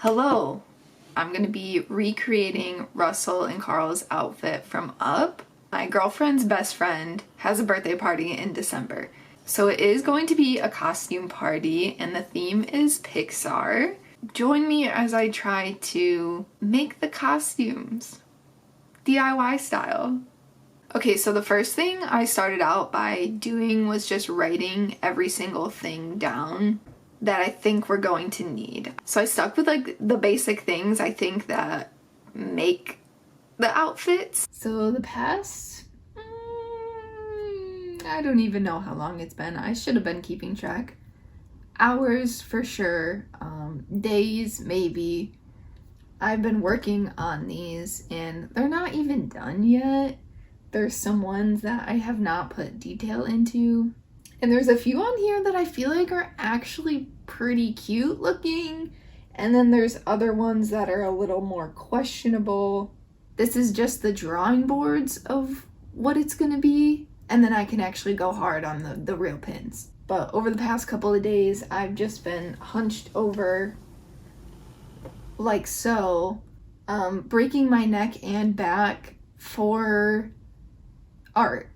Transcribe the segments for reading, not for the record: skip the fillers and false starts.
Hello! I'm gonna be recreating Russell and Carl's outfit from Up. My girlfriend's best friend has a birthday party in December. So it is going to be a costume party and the theme is Pixar. Join me as I try to make the costumes DIY style. Okay, so the first thing I started out by doing was just writing every single thing down that I think we're going to need. So I stuck with like the basic things I think that make the outfits. So the past, I don't even know how long it's been. I should have been keeping track. Hours for sure, days maybe. I've been working on these and they're not even done yet. There's some ones that I have not put detail into. And there's a few on here that I feel like are actually pretty cute looking. And then there's other ones that are a little more questionable. This is just the drawing boards of what it's gonna be. And then I can actually go hard on the real pins. But over the past couple of days, I've just been hunched over like so, breaking my neck and back for art.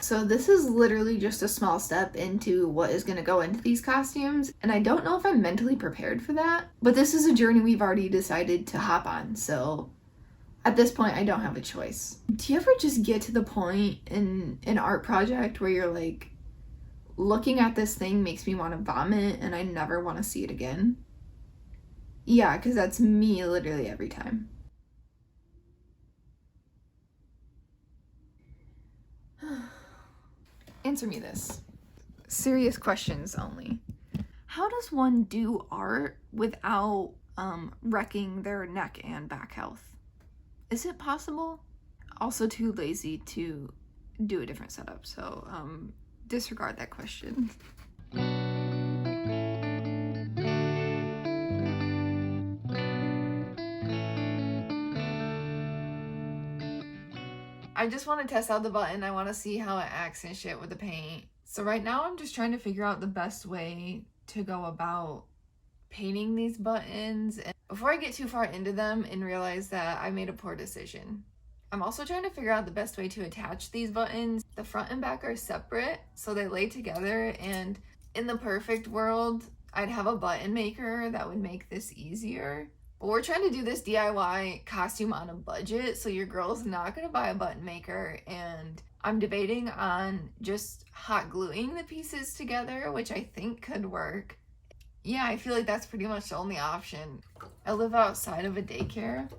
So this is literally just a small step into what is going to go into these costumes, and I don't know if I'm mentally prepared for that, but this is a journey we've already decided to hop on, so at this point I don't have a choice. Do you ever just get to the point in an art project where you're like, looking at this thing makes me want to vomit and I never want to see it again? Yeah, because that's me literally every time. Answer me this. Serious questions only. How does one do art without wrecking their neck and back health? Is it possible? Also too lazy to do a different setup, so disregard that question. I just want to test out the button. I want to see how it acts and shit with the paint. So right now I'm just trying to figure out the best way to go about painting these buttons, and before I get too far into them and realize that I made a poor decision. I'm also trying to figure out the best way to attach these buttons. The front and back are separate, so they lay together, and in the perfect world, I'd have a button maker that would make this easier. But we're trying to do this DIY costume on a budget, so your girl's not gonna buy a button maker, and I'm debating on just hot gluing the pieces together, which I think could work. Yeah, I feel like that's pretty much the only option. I live outside of a daycare,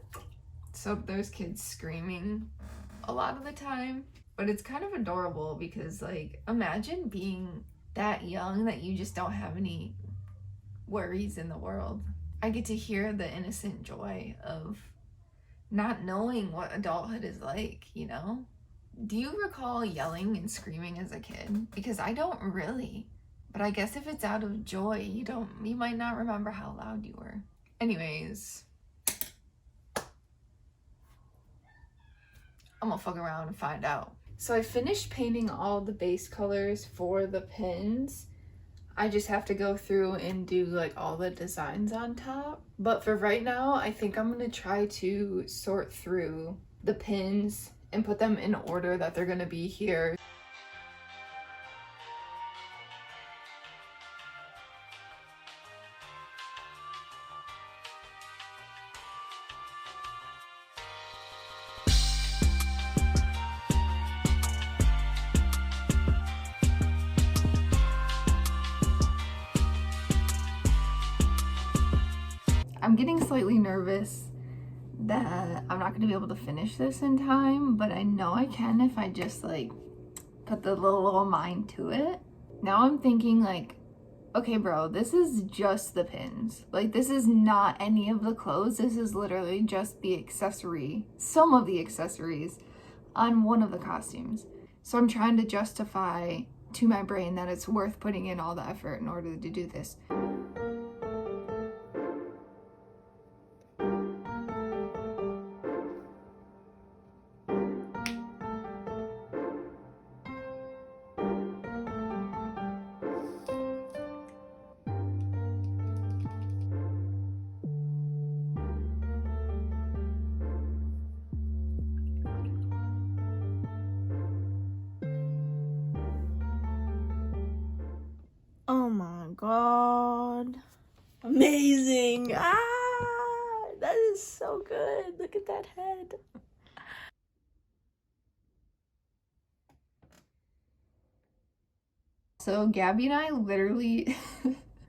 so there's kids screaming a lot of the time, but it's kind of adorable because, like, imagine being that young that you just don't have any worries in the world. I get to hear the innocent joy of not knowing what adulthood is like, you know? Do you recall yelling and screaming as a kid? Because I don't really. But I guess if it's out of joy, you might not remember how loud you were. Anyways, I'm gonna fuck around and find out. So I finished painting all the base colors for the pins. I just have to go through and do like all the designs on top. But for right now, I think I'm gonna try to sort through the pins and put them in order that they're gonna be here. I'm getting slightly nervous that I'm not going to be able to finish this in time, but I know I can if I just like put the little mind to it. Now I'm thinking like, okay bro, this is just the pins. Like, this is not any of the clothes. This is literally just the accessory, some of the accessories on one of the costumes. So I'm trying to justify to my brain that it's worth putting in all the effort in order to do this. Oh my god. Amazing. Ah, that is so good. Look at that head. So Gabby and I literally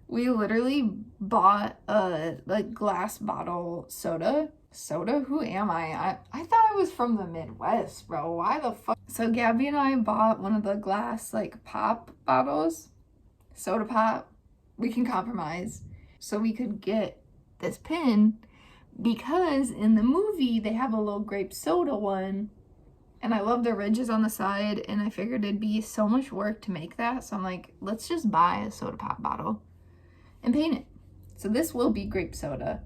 we literally bought a like glass bottle soda. Who am I thought I was from the Midwest, bro. Why the fuck? So Gabby and I bought one of the glass like pop bottles, soda pop. We can compromise so we could get this pin, because in the movie they have a little grape soda one, and I love the ridges on the side, and I figured it'd be so much work to make that, so I'm like, let's just buy a soda pop bottle and paint it. So this will be grape soda.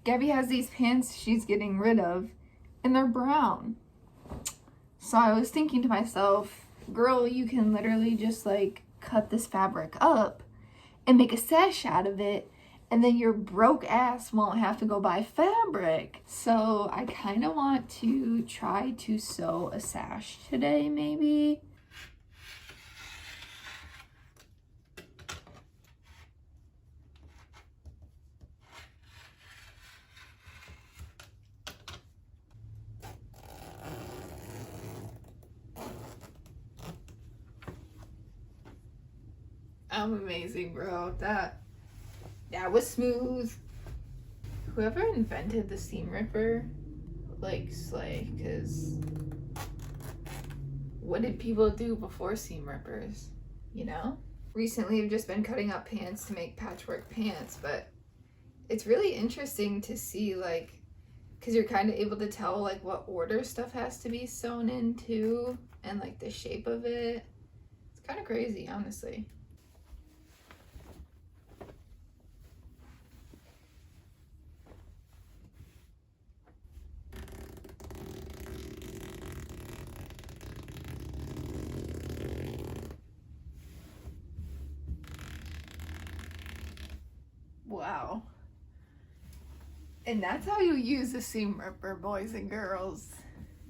Gabby has these pants she's getting rid of, and they're brown. So I was thinking to myself, girl, you can literally just like cut this fabric up and make a sash out of it, and then your broke ass won't have to go buy fabric. So I kind of want to try to sew a sash today, maybe. I'm amazing, bro. That was smooth. Whoever invented the seam ripper, like, slay, because what did people do before seam rippers, you know? Recently I've just been cutting up pants to make patchwork pants, but it's really interesting to see, like, because you're kind of able to tell like what order stuff has to be sewn into and like the shape of it. It's kind of crazy, honestly. Wow. And that's how you use a seam ripper, boys and girls.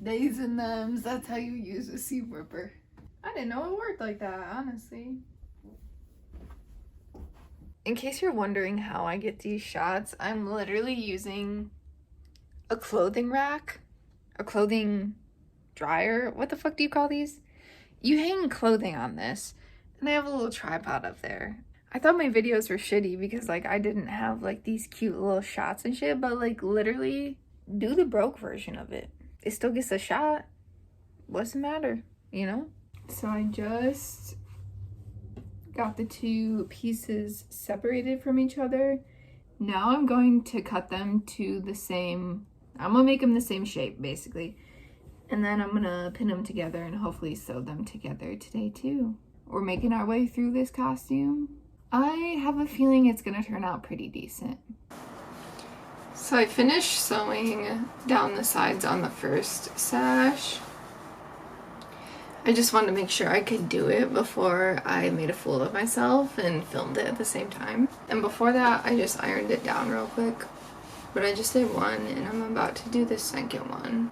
Days and thems, that's how you use a seam ripper. I didn't know it worked like that, honestly. In case you're wondering how I get these shots, I'm literally using a clothing rack, a clothing dryer. What the fuck do you call these? You hang clothing on this, and I have a little tripod up there. I thought my videos were shitty because like I didn't have like these cute little shots and shit, but like literally do the broke version of it. It still gets a shot. What's the matter, you know? So I just got the two pieces separated from each other. Now I'm going to cut them to the same, I'm gonna make them the same shape basically. And then I'm gonna pin them together and hopefully sew them together today too. We're making our way through this costume. I have a feeling it's gonna turn out pretty decent. So I finished sewing down the sides on the first sash. I just wanted to make sure I could do it before I made a fool of myself and filmed it at the same time. And before that, I just ironed it down real quick. But I just did one, and I'm about to do the second one.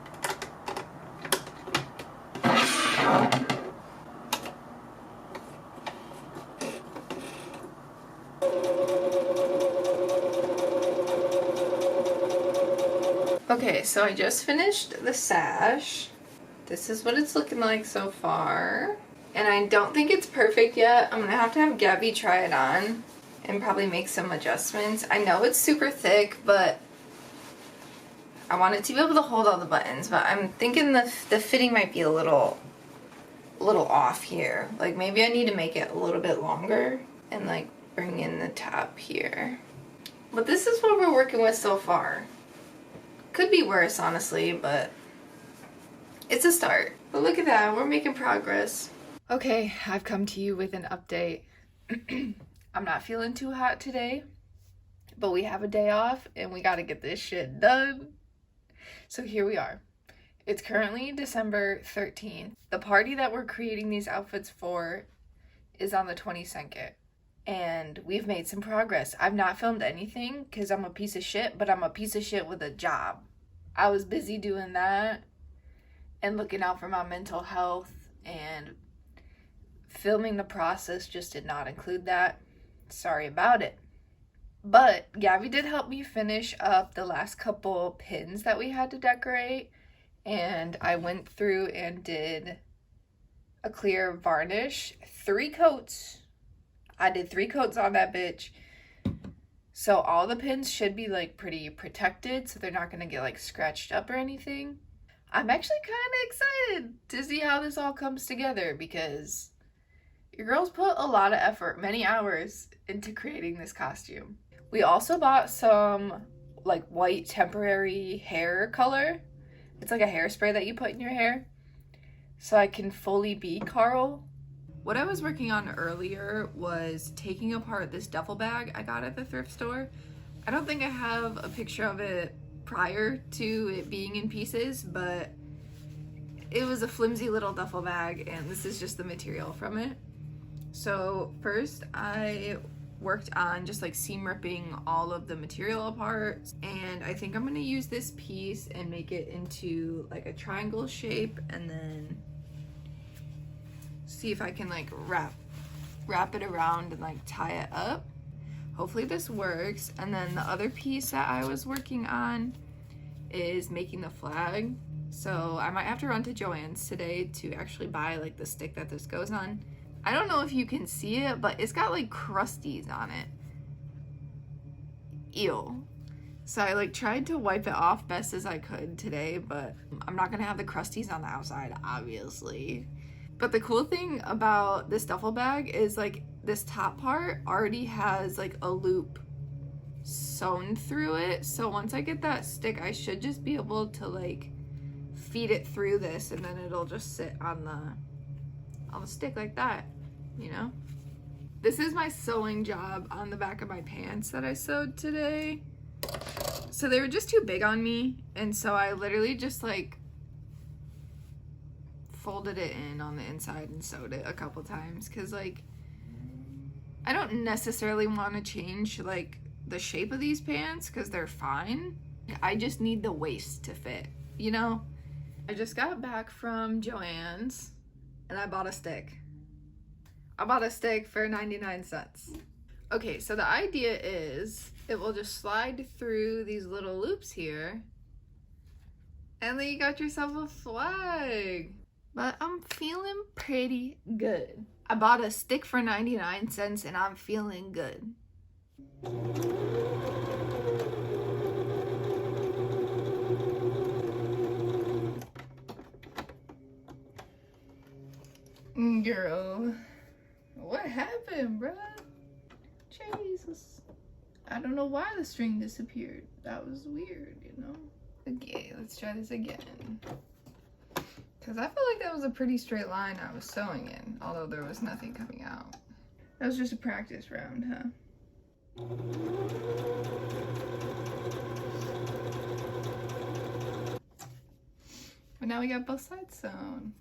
Okay, so I just finished the sash. This is what it's looking like so far. And I don't think it's perfect yet. I'm gonna have to have Gabby try it on and probably make some adjustments. I know it's super thick, but I want it to be able to hold all the buttons, but I'm thinking the fitting might be a little off here. Like maybe I need to make it a little bit longer and like bring in the top here. But this is what we're working with so far. Could be worse, honestly, but it's a start. But look at that, we're making progress. Okay, I've come to you with an update. I'm not feeling too hot today, but we have a day off and we gotta get this shit done. So here we are. It's currently December 13th. The party that we're creating these outfits for is on the 22nd. And we've made some progress. I've not filmed anything because I'm a piece of shit, but I'm a piece of shit with a job. I was busy doing that and looking out for my mental health, and filming the process just did not include that. Sorry about it. But Gabby did help me finish up the last couple pins that we had to decorate, and I went through and did a clear varnish, 3 coats. I did 3 coats on that bitch. So all the pins should be like pretty protected, so they're not gonna get like scratched up or anything. I'm actually kind of excited to see how this all comes together because your girls put a lot of effort, many hours into creating this costume. We also bought some like white temporary hair color. It's like a hairspray that you put in your hair so I can fully be Carl. What I was working on earlier was taking apart this duffel bag I got at the thrift store. I don't think I have a picture of it prior to it being in pieces, but it was a flimsy little duffel bag and this is just the material from it. So first I worked on just like seam ripping all of the material apart, and I think I'm gonna use this piece and make it into like a triangle shape and then see if I can like wrap it around and like tie it up. Hopefully this works. And then the other piece that I was working on is making the flag. So I might have to run to Joann's today to actually buy like the stick that this goes on. I don't know if you can see it, but it's got like crusties on it. Ew. So I like tried to wipe it off best as I could today, but I'm not gonna have the crusties on the outside, obviously. But the cool thing about this duffel bag is like this top part already has like a loop sewn through it. So once I get that stick, I should just be able to like feed it through this and then it'll just sit on the stick like that, you know? This is my sewing job on the back of my pants that I sewed today. So they were just too big on me, and so I literally just like folded it in on the inside and sewed it a couple times because like I don't necessarily want to change like the shape of these pants because they're fine. I just need the waist to fit, you know? I just got back from Joann's and I bought a stick. I bought a stick for 99 cents. Okay, so the idea is it will just slide through these little loops here and then you got yourself a flag. But I'm feeling pretty good. I bought a stick for 99 cents and I'm feeling good. Girl, what happened, bruh? Jesus. I don't know why the string disappeared. That was weird, you know? Okay, let's try this again. Because I feel like that was a pretty straight line I was sewing in, although there was nothing coming out. That was just a practice round, huh? But now we got both sides sewn.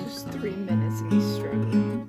Just 3 minutes of me struggling.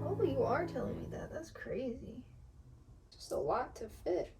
Oh, you are telling me that. That's crazy. Just a lot to fit.